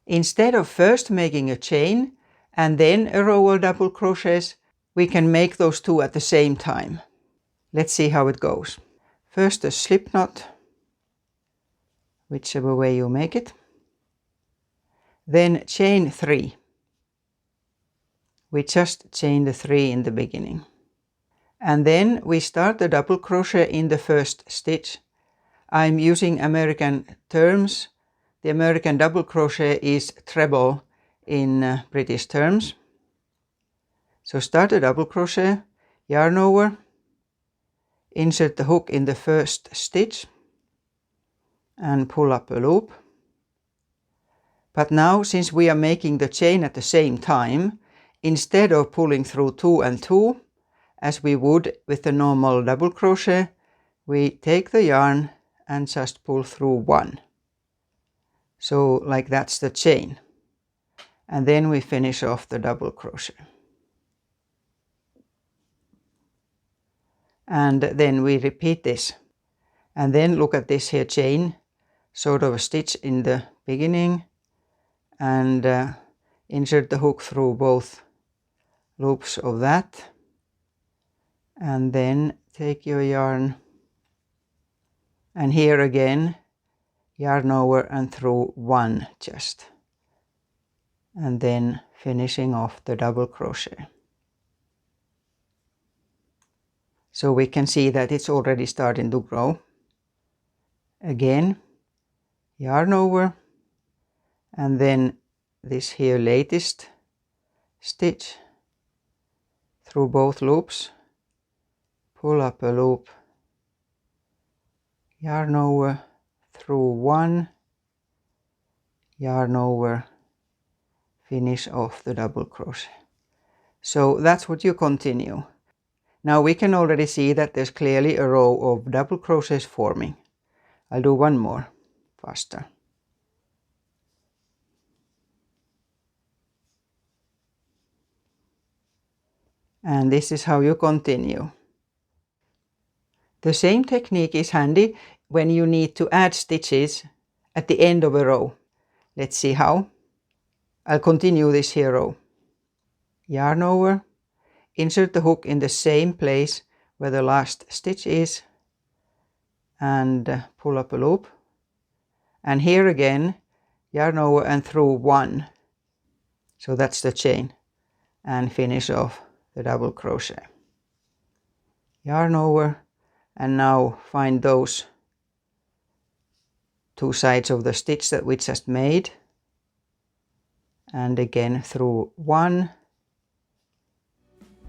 Instead of first making a chain and then a row of double crochets, we can make those two at the same time. Let's see how it goes. First a slip knot, whichever way you make it. Then chain 3. We just chained the 3 in the beginning. And then we start the double crochet in the first stitch. I'm using American terms. The American double crochet is treble in British terms. So start a double crochet, yarn over, insert the hook in the first stitch and pull up a loop. But now, since we are making the chain at the same time, instead of pulling through 2 and 2, as we would with the normal double crochet, we take the yarn and just pull through 1. So like that's the chain. And then we finish off the double crochet. And then we repeat this. And then look at this here chain, sort of a stitch in the beginning, and insert the hook through both loops of that. And then take your yarn, and here again yarn over and through 1 just, and then finishing off the double crochet. So we can see that it's already starting to grow. Again, yarn over, and then this here latest stitch through both loops, pull up a loop, yarn over through 1, yarn over, finish off the double crochet. So that's what you continue. Now we can already see that there's clearly a row of double crochets forming. I'll do one more faster. And this is how you continue. The same technique is handy when you need to add stitches at the end of a row. Let's see how. I'll continue this here row. Yarn over, insert the hook in the same place where the last stitch is, and pull up a loop. And here again, yarn over and through 1. So that's the chain. And finish off the double crochet. Yarn over, and now find those 2 sides of the stitch that we just made, and again through 1,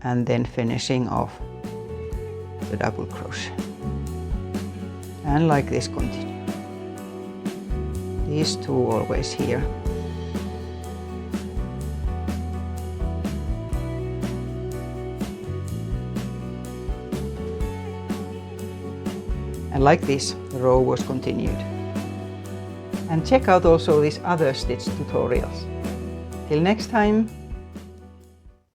and then finishing off the double crochet. And like this continue. These 2 always here. And like this, the row was continued. And check out also these other stitch tutorials. Till next time!